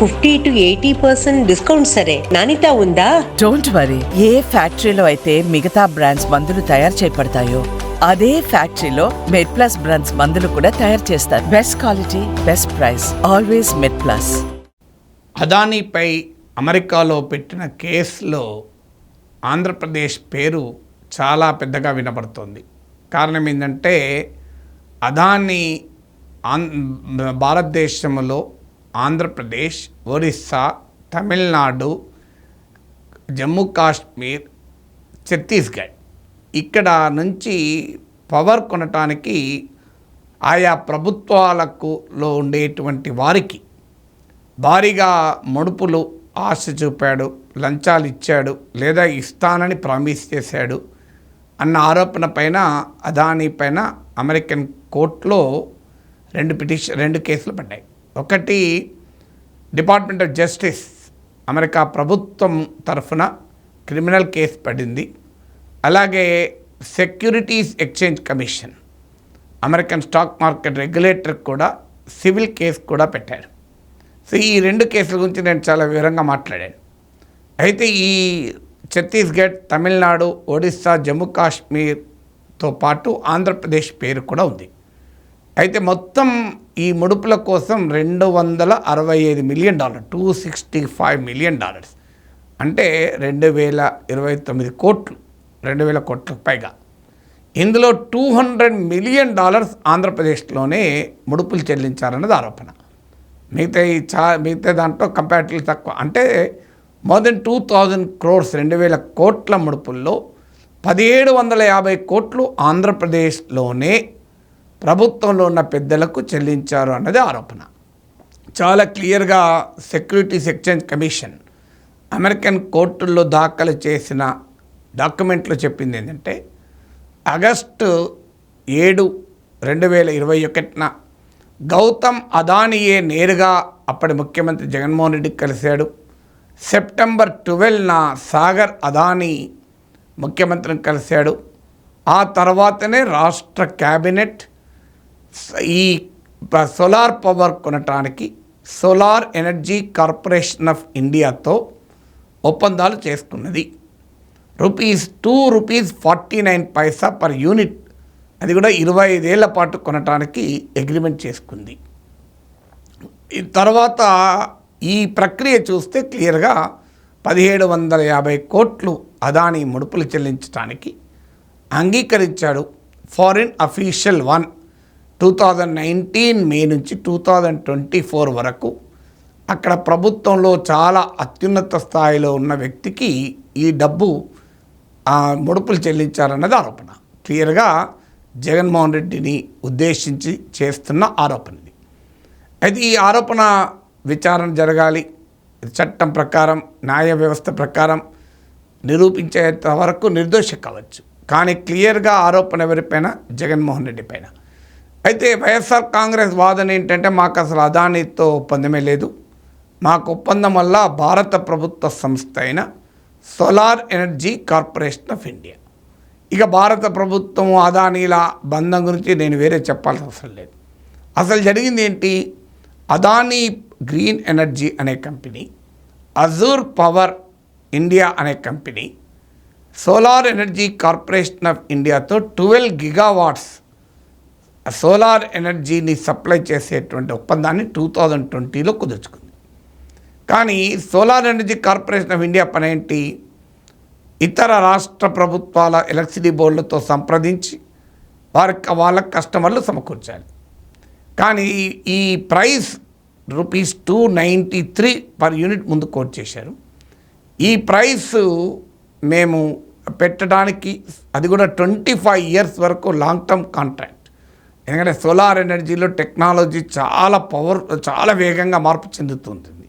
50-80% discount సరే, నాణ్యత ఉందా? Don't worry. ఏ ఫ్యాక్టరీలో అయితే మిగతా బ్రాండ్స్ మందులు తయారు చేయబడతాయో అదే ఫ్యాక్టరీలో మెడ్ ప్లస్ బ్రాండ్స్ మందులు కూడా తయారు చేస్తారు. Best quality, best price, always Med Plus. అదానీపై అమెరికాలో పెట్టిన కేసులో ఆంధ్రప్రదేశ్ పేరు చాలా పెద్దగా వినబడుతోంది. కారణం ఏంటంటే అదానీ భారతదేశంలో ఆంధ్రప్రదేశ్, ఒరిస్సా, తమిళనాడు, జమ్మూ కాశ్మీర్, ఛత్తీస్గఢ్ ఇక్కడ నుంచి పవర్ కొనటానికి ఆయా ప్రభుత్వాలలో ఉండేటువంటి వారికి భారీగా ముడుపులు ఆశ చూపాడు, లంచాలు ఇచ్చాడు, లేదా ఇస్తానని ప్రామిస్ చేశాడు అన్న ఆరోపణ పైన అదానీ పైన అమెరికన్ కోర్టులో రెండు కేసులు పడ్డాయి. ఒకటి డిపార్ట్మెంట్ ఆఫ్ జస్టిస్ అమెరికా ప్రభుత్వం తరఫున క్రిమినల్ కేసు పడింది. అలాగే securities exchange commission American stock market regulator కూడా సివిల్ కేసు కూడా పెట్టారు. సో ఈ రెండు కేసుల గురించి నేను చాలా వివరంగా మాట్లాడాను. అయితే ఈ ఛత్తీస్గఢ్, తమిళనాడు, ఒడిస్సా, జమ్మూ కాశ్మీర్తో పాటు ఆంధ్రప్రదేశ్ పేరు కూడా ఉంది. అయితే మొత్తం ఈ ముడుపుల కోసం $265 మిలియన్, $265 మిలియన్, అంటే 2029 కోట్లు, 2000 కోట్లకు పైగా. ఇందులో $200 మిలియన్ ఆంధ్రప్రదేశ్లోనే ముడుపులు చెల్లించారన్నది ఆరోపణ. మిగతా దాంట్లో కంపారిటివ్లీ తక్కువ, అంటే మోర్ దెన్ 2000 crores, 2000 కోట్ల ముడుపుల్లో 1750 కోట్లు ఆంధ్రప్రదేశ్లోనే ప్రభుత్వంలో ఉన్న పెద్దలకు చెల్లించారు అన్నది ఆరోపణ. చాలా క్లియర్గా సెక్యూరిటీస్ ఎక్స్చేంజ్ కమిషన్ అమెరికన్ కోర్టుల్లో దాఖలు చేసిన డాక్యుమెంట్లో చెప్పింది ఏంటంటే ఆగస్టు 7, 2021 గౌతమ్ అదానీయే నేరుగా అప్పటి ముఖ్యమంత్రి జగన్మోహన్ రెడ్డికి కలిశాడు. సెప్టెంబర్ 12న సాగర్ అదానీ ముఖ్యమంత్రిని కలిశాడు. ఆ తర్వాతనే రాష్ట్ర క్యాబినెట్ ఈ సోలార్ పవర్ కొనటానికి సోలార్ ఎనర్జీ కార్పొరేషన్ ఆఫ్ ఇండియాతో ఒప్పందాలు చేసుకున్నది. ₹2.49 పర్ యూనిట్, అది కూడా 25 ఏళ్ల పాటు కొనటానికి అగ్రిమెంట్ చేసుకుంది. తర్వాత ఈ ప్రక్రియ చూస్తే క్లియర్గా 1750 కోట్లు అదానీ ముడుపులు చెల్లించడానికి అంగీకరించాడు. ఫారిన్ అఫీషియల్ 1 2019 మే నుంచి 2024 వరకు అక్కడ ప్రభుత్వంలో చాలా అత్యున్నత స్థాయిలో ఉన్న వ్యక్తికి ఈ డబ్బు ముడుపులు చెల్లించారన్నది ఆరోపణ. క్లియర్గా జగన్మోహన్ రెడ్డిని ఉద్దేశించి చేస్తున్న ఆరోపణ ఇది. అయితే ఈ ఆరోపణ విచారణ జరగాలి. చట్టం ప్రకారం, న్యాయ వ్యవస్థ ప్రకారం నిరూపించేంత వరకు నిర్దోషి కావచ్చు. కానీ క్లియర్గా ఆరోపణ ఎవరిపైన? జగన్మోహన్ రెడ్డి పైన. అయితే వైఎస్ఆర్ కాంగ్రెస్ వాదన ఏంటంటే మాకు అసలు అదానీతో ఒప్పందమే లేదు, మాకు ఒప్పందం వల్ల భారత ప్రభుత్వ సంస్థ అయిన solar energy corporation of India, ఇక భారత ప్రభుత్వం అదానీల బంధం గురించి నేను వేరే చెప్పాల్సిన అవసరం లేదు. అసలు జరిగింది ఏంటి? అదానీ గ్రీన్ ఎనర్జీ అనే కంపెనీ, అజూర్ పవర్ ఇండియా అనే company solar energy corporation of ఇండియాతో 12 gigawatts సోలార్ ఎనర్జీని సప్లై చేసేటువంటి ఒప్పందాన్ని 2020లో కుదుర్చుకుంది. కానీ solar energy corporation of India పని ఏంటి? ఇతర రాష్ట్ర ప్రభుత్వాల ఎలక్ట్రిసిటీ బోర్డులతో సంప్రదించి వాళ్ళ కస్టమర్లు సమకూర్చాలి. కానీ ఈ ప్రైస్ ₹293 పర్ యూనిట్ ముందు కోట్ చేశారు. ఈ ప్రైస్ మేము పెట్టడానికి అది కూడా 25 years వరకు లాంగ్ టర్మ్ కాంట్రాక్ట్. ఎందుకంటే సోలార్ ఎనర్జీలో టెక్నాలజీ చాలా వేగంగా మార్పు చెందుతుంటుంది.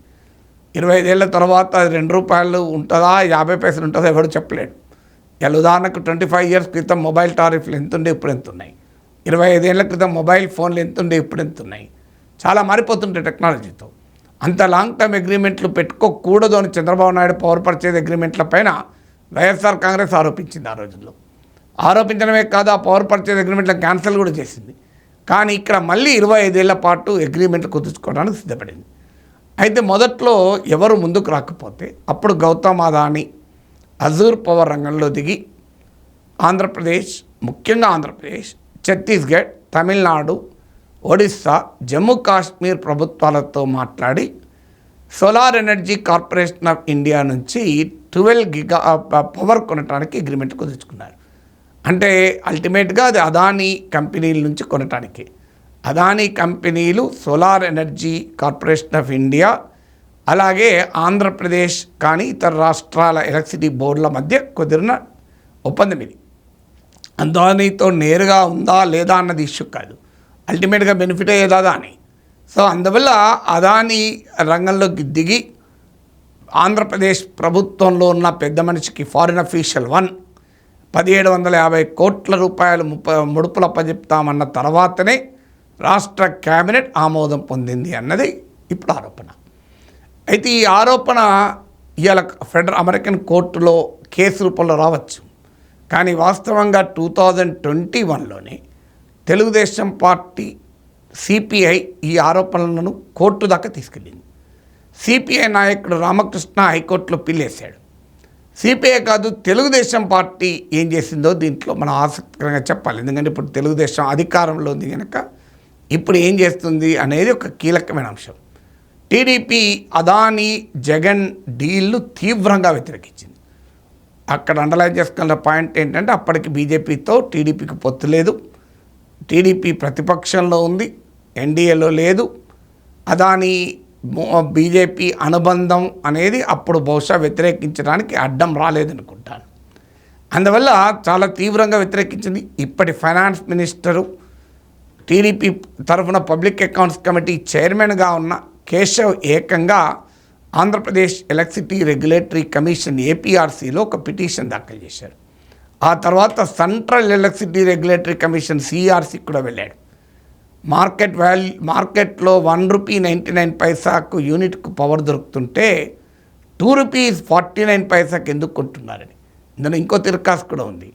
25 ఏళ్ళ తర్వాత అది ₹2 ఉంటుందా, 50 పైసలు ఉంటుందా ఎవరు చెప్పలేడు. ఇలా ఉదాహరణకు 25 years క్రితం మొబైల్ టారిఫ్లు ఎంతుండే ఇప్పుడు ఎంత ఉన్నాయి, 25 ఏళ్ల క్రితం మొబైల్ ఫోన్లు ఎంతుండే ఇప్పుడు ఎంత ఉన్నాయి. చాలా మారిపోతుంటాయి టెక్నాలజీతో. అంత లాంగ్ టర్మ్ అగ్రిమెంట్లు పెట్టుకోకూడదు అని చంద్రబాబు నాయుడు పవర్ పర్చేజ్ అగ్రిమెంట్ల పైన వైఎస్ఆర్ కాంగ్రెస్ ఆరోపించింది. ఆ రోజుల్లో ఆరోపించడమే కాదు, ఆ పవర్ పర్చేజ్ అగ్రిమెంట్లను క్యాన్సిల్ కూడా చేసింది. కానీ ఇక్కడ మళ్ళీ 25 ఏళ్ల పాటు అగ్రిమెంట్లు కుదుర్చుకోవడానికి సిద్ధపడింది. అయితే మొదట్లో ఎవరు ముందుకు రాకపోతే అప్పుడు గౌతమ్ అదానీ అజూర్ పవర్ రంగంలో దిగి ఆంధ్రప్రదేశ్, ముఖ్యంగా ఆంధ్రప్రదేశ్, ఛత్తీస్గఢ్, తమిళనాడు, ఒడిస్సా, జమ్మూ కాశ్మీర్ ప్రభుత్వాలతో మాట్లాడి solar energy corporation of India నుంచి 12 గిగా పవర్ కొనడానికి అగ్రిమెంట్ కుదుర్చుకున్నారు. అంటే అల్టిమేట్గా అది అదానీ కంపెనీల నుంచి కొనటానికి. అదానీ కంపెనీలు solar energy corporation of India, అలాగే ఆంధ్రప్రదేశ్ కానీ ఇతర రాష్ట్రాల ఎలక్ట్రిసిటీ బోర్డుల మధ్య కుదిరిన ఒప్పందం ఇది. అదానీతో నేరుగా ఉందా లేదా అన్నది ఇష్యూ కాదు, అల్టిమేట్గా బెనిఫిట్ అయ్యేది అదానీ. సో అందువల్ల అదానీ రంగంలోకి దిగి ఆంధ్రప్రదేశ్ ప్రభుత్వంలో ఉన్న పెద్ద మనిషికి ఫారిన్ అఫీషియల్ 1 1750 కోట్ల రూపాయలు ముడుపులు అప్పచెప్తామన్న తర్వాతనే రాష్ట్ర కేబినెట్ ఆమోదం పొందింది అన్నది ఇప్పుడు ఆరోపణ. అయితే ఈ ఆరోపణ ఇవాళ అమెరికన్ కోర్టులో కేసు రూపంలో రావచ్చు. కానీ వాస్తవంగా 2021లోనే తెలుగుదేశం పార్టీ సిపిఐ ఈ ఆరోపణలను కోర్టు దాకా తీసుకెళ్ళింది. సిపిఐ నాయకుడు రామకృష్ణ హైకోర్టులో పిల్లేశాడు. సిపిఐ కాదు, తెలుగుదేశం పార్టీ ఏం చేసిందో దీంట్లో మనం ఆసక్తికరంగా చెప్పాలి. ఎందుకంటే ఇప్పుడు తెలుగుదేశం అధికారంలో ఉంది కనుక ఇప్పుడు ఏం చేస్తుంది అనేది ఒక కీలకమైన అంశం. టీడీపీ అదానీ జగన్ డీల్ను తీవ్రంగా వ్యతిరేకించింది. అక్కడ అండర్లైన్ చేసుకున్న పాయింట్ ఏంటంటే అప్పటికి బీజేపీతో టీడీపీకి పొత్తు లేదు, టీడీపీ ప్రతిపక్షంలో ఉంది, ఎన్డీఏలో లేదు. అదానీ బీజేపీ అనుబంధం అనేది అప్పుడు బహుశా వ్యతిరేకించడానికి అడ్డం రాలేదనుకుంటాను. అందువల్ల చాలా తీవ్రంగా వ్యతిరేకించింది. ఇప్పటి ఫైనాన్స్ మినిస్టరు, టీడీపీ తరఫున పబ్లిక్ అకౌంట్స్ కమిటీ చైర్మన్గా ఉన్న కేశవ్ ఏకంగా ఆంధ్రప్రదేశ్ ఎలక్ట్రిసిటీ రెగ్యులేటరీ కమిషన్ ఏపీఆర్సీలో ఒక పిటిషన్ దాఖలు చేశారు. ఆ తర్వాత central electricity regulatory commission CRC కూడా వెళ్ళాడు. మార్కెట్లో ₹1.99 యూనిట్కు పవర్ దొరుకుతుంటే ₹2.49 ఎందుకు కొంటున్నారని. ఇందులో ఇంకో తిరకాసు కూడా ఉంది.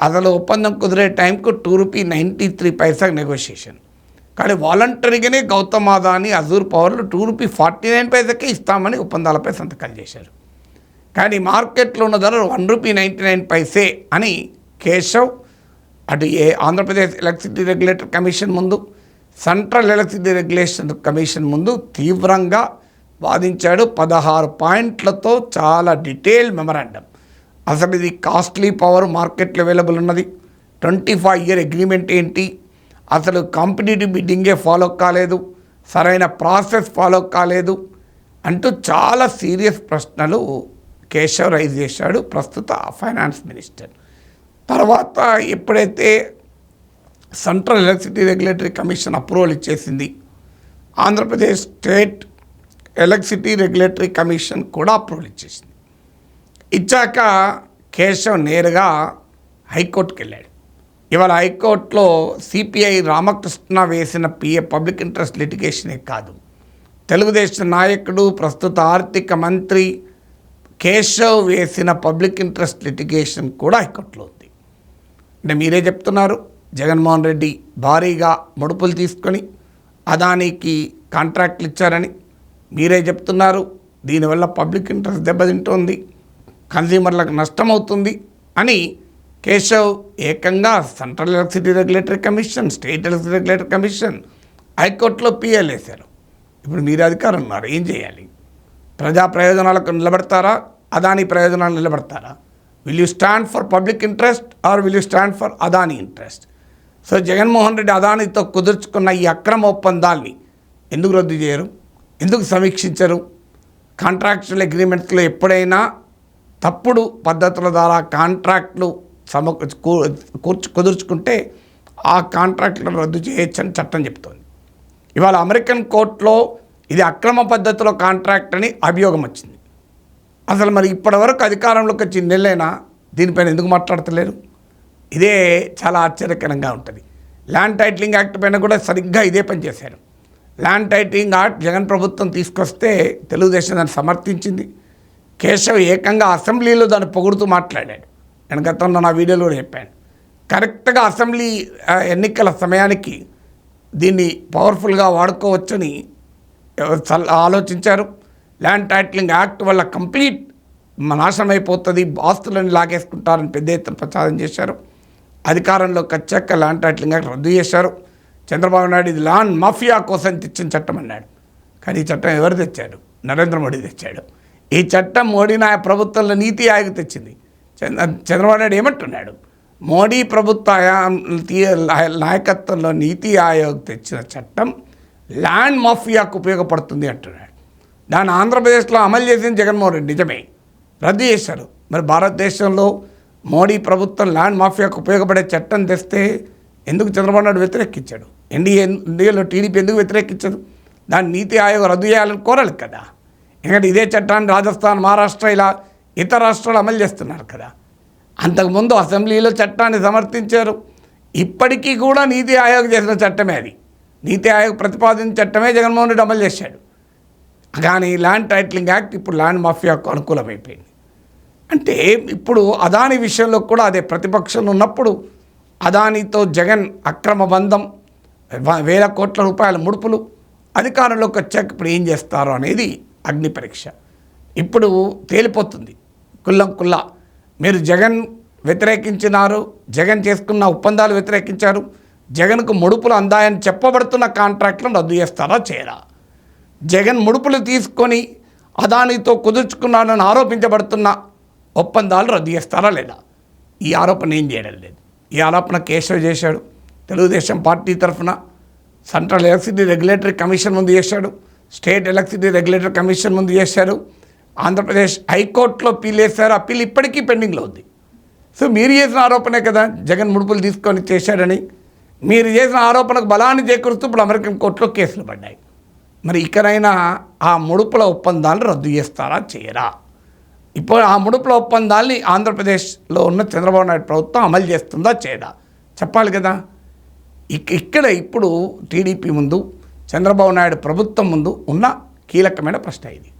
అసలు ఒప్పందం కుదిరే టైంకు ₹2.93 నెగోషియేషన్. కానీ వాలంటరీగానే గౌతమ్ అదానీ అజూర్ పవర్లు ₹2.49 ఇస్తామని ఒప్పందాలపై సంతకాలు చేశారు. కానీ మార్కెట్లో ఉన్న ధర ₹1.99 అని కేశవ్ అటు ఆంధ్రప్రదేశ్ ఎలక్ట్రిసిటీ రెగ్యులేటర్ కమిషన్ ముందు, సెంట్రల్ ఎలక్ట్రిసిటీ రెగ్యులేషన్ కమిషన్ ముందు తీవ్రంగా వాదించాడు. 16 పాయింట్లతో చాలా డీటెయిల్ మెమరాండం. అసలు ఇది కాస్ట్లీ పవర్ మార్కెట్లో అవైలబుల్ ఉన్నది, 25 ఇయర్ అగ్రిమెంట్ ఏంటి, అసలు కాంపిటేటివ్ బిడ్డింగే ఫాలో కాలేదు, సరైన ప్రాసెస్ ఫాలో కాలేదు అంటూ చాలా సీరియస్ ప్రశ్నలు కేశవ్ రైజ్ చేశాడు ప్రస్తుత ఫైనాన్స్ మినిస్టర్. తర్వాత ఎప్పుడైతే central electricity regulatory commission approval ఇచ్చేసింది, Andhra Pradesh state electricity regulatory commission కూడా అప్రూవల్ ఇచ్చేసింది. ఇచ్చాక కేశవ్ నేరుగా హైకోర్టుకి వెళ్ళాడు. ఇవాళ హైకోర్టులో సిపిఐ రామకృష్ణ వేసిన పబ్లిక్ ఇంట్రెస్ట్ లిటిగేషనే కాదు, తెలుగుదేశం నాయకుడు ప్రస్తుత ఆర్థిక మంత్రి కేశవ్ వేసిన పబ్లిక్ ఇంట్రెస్ట్ లిటిగేషన్ కూడా హైకోర్టులో ఉంది. అంటే మీరే చెప్తున్నారు జగన్మోహన్ రెడ్డి భారీగా ముడుపులు తీసుకొని అదానీకి కాంట్రాక్ట్లు ఇచ్చారని, మీరే చెప్తున్నారు దీనివల్ల పబ్లిక్ ఇంట్రెస్ట్ దెబ్బతింటోంది, కన్స్యూమర్లకు నష్టమవుతుంది అని కేశవ్ ఏకంగా central electricity regulatory commission, state electricity regulatory commission, హైకోర్టులో పిఎల్ వేశారు. ఇప్పుడు మీరు అధికారం ఉన్నారు, ఏం చేయాలి? ప్రజా ప్రయోజనాలకు నిలబడతారా, అదానీ ప్రయోజనాలు నిలబడతారా? Will you stand for public interest or will you stand for Adani interest? So Jaganmohan Reddy అదానీతో కుదుర్చుకున్న ఈ అక్రమ ఒప్పందాల్ని ఎందుకు రద్దు చేయరు, ఎందుకు సమీక్షించరు? కాంట్రాక్చువల్ అగ్రిమెంట్స్లో ఎప్పుడైనా తప్పుడు పద్ధతుల ద్వారా కాంట్రాక్ట్లు కుదుర్చుకుంటే ఆ కాంట్రాక్ట్లను రద్దు చేయొచ్చని చట్టం చెప్తోంది. ఇవాళ అమెరికన్ కోర్టులో ఇది అక్రమ పద్ధతిలో కాంట్రాక్ట్ అని అభియోగం వచ్చింది. అసలు మరి ఇప్పటివరకు అధికారంలోకి వచ్చి నెలైనా దీనిపైన ఎందుకు మాట్లాడతలేరు? ఇదే చాలా ఆశ్చర్యకరంగా ఉంటుంది. ల్యాండ్ టైటిలింగ్ యాక్ట్ పైన కూడా సరిగ్గా ఇదే పని చేశారు. ల్యాండ్ టైటిలింగ్ యాక్ట్ జగన్ ప్రభుత్వం తీసుకొస్తే తెలుగుదేశం దాన్ని సమర్థించింది. కేశవ్ ఏకంగా అసెంబ్లీలో దాన్ని పొగుడుతూ మాట్లాడాడు. నేను గతంలో నా వీడియోలో కూడా చెప్పాను. కరెక్ట్గా అసెంబ్లీ ఎన్నికల సమయానికి దీన్ని పవర్ఫుల్గా వాడుకోవచ్చని ఆలోచించారు. ల్యాండ్ టైటిలింగ్ యాక్ట్ వల్ల కంప్లీట్ నాశనం అయిపోతుంది, ఆస్తులను లాగేసుకుంటారని పెద్ద ఎత్తున ప్రచారం చేశారు. అధికారంలోకి వచ్చాక ల్యాండ్ టైటిలింగ్ యాక్ట్ రద్దు చేశారు. చంద్రబాబు నాయుడు ఇది ల్యాండ్ మాఫియా కోసం తెచ్చిన చట్టం అన్నాడు. కానీ ఈ చట్టం ఎవరు తెచ్చాడు? నరేంద్ర మోడీ తెచ్చాడు. ఈ చట్టం మోడీ ప్రభుత్వంలో నీతి ఆయోగ్ తెచ్చింది. చంద్రబాబు నాయుడు ఏమంటున్నాడు? మోడీ ప్రభుత్వ నాయకత్వంలో నీతి ఆయోగ్ తెచ్చిన చట్టం ల్యాండ్ మాఫియాకు ఉపయోగపడుతుంది అంటున్నాడు. దాన్ని ఆంధ్రప్రదేశ్లో అమలు చేసిన జగన్మోహన్ రెడ్డి నిజమే, రద్దు చేశారు. మరి భారతదేశంలో మోడీ ప్రభుత్వం ల్యాండ్ మాఫియాకు ఉపయోగపడే చట్టం తెస్తే ఎందుకు చంద్రబాబు నాయుడు వ్యతిరేకించాడు? ఇండియాలో టీడీపీ ఎందుకు వ్యతిరేకించదు? దాన్ని నీతి ఆయోగ్ రద్దు చేయాలని కోరాలి కదా. ఎందుకంటే ఇదే చట్టాన్ని రాజస్థాన్, మహారాష్ట్ర ఇలా ఇతర రాష్ట్రాలు అమలు చేస్తున్నారు కదా. అంతకుముందు అసెంబ్లీలో చట్టాన్ని సమర్థించారు. ఇప్పటికీ కూడా నీతి ఆయోగ్ చేసిన చట్టమే అది. నీతి ఆయోగ్ ప్రతిపాదించిన చట్టమే జగన్మోహన్ రెడ్డి అమలు చేశాడు. కానీ ల్యాండ్ టైటిలింగ్ యాక్ట్ ఇప్పుడు ల్యాండ్ మాఫియాకు అనుకూలమైపోయింది. అంటే ఇప్పుడు అదాని విషయంలో కూడా అదే, ప్రతిపక్షంలో ఉన్నప్పుడు అదానితో జగన్ అక్రమ బంధం, వేల కోట్ల రూపాయల ముడుపులు, అధికారంలోకి వచ్చాక ఇప్పుడు ఏం చేస్తారో అనేది అగ్ని పరీక్ష. ఇప్పుడు తేలిపోతుంది కుల్లా. మీరు జగన్ వ్యతిరేకించినారు, జగన్ చేసుకున్న ఒప్పందాలు వ్యతిరేకించారు, జగన్కు ముడుపులు అందాయని చెప్పబడుతున్న కాంట్రాక్ట్లను రద్దు చేస్తారా చేయరా? జగన్ ముడుపులు తీసుకొని అదానితో కుదుర్చుకున్నారని ఆరోపించబడుతున్న ఒప్పందాలు రద్దు చేస్తారా లేదా? ఈ ఆరోపణ ఏం చేయడం లేదు. ఈ ఆరోపణ కేశవ్ చేశాడు, తెలుగుదేశం పార్టీ తరఫున సెంట్రల్ ఎలక్ట్రిసిటీ రెగ్యులేటరీ కమిషన్ ముందు చేశాడు, స్టేట్ ఎలక్ట్రిసిటీ రెగ్యులేటరీ కమిషన్ ముందు చేశారు, ఆంధ్రప్రదేశ్ హైకోర్టులో అప్పీల్ వేశారు. అప్పీల్ ఇప్పటికీ పెండింగ్లో ఉంది. సో మీరు చేసిన ఆరోపణే కదా జగన్ ముడుపులు తీసుకొని చేశాడని. మీరు చేసిన ఆరోపణకు బలాన్ని చేకూరుస్తూ ఇప్పుడు అమెరికన్ కోర్టులో కేసులు పడ్డాయి. మరి ఇకనైనా ఆ ముడుపుల ఒప్పందాలను రద్దు చేస్తారా చేయరా? ఇప్పుడు ఆ ముడుపుల ఒప్పందాల్ని ఆంధ్రప్రదేశ్లో ఉన్న చంద్రబాబు నాయుడు ప్రభుత్వం అమలు చేస్తుందా చేయదా చెప్పాలి కదా. ఇక్కడ ఇప్పుడు టీడీపీ ముందు, చంద్రబాబు నాయుడు ప్రభుత్వం ముందు ఉన్న కీలకమైన ప్రశ్న ఇది.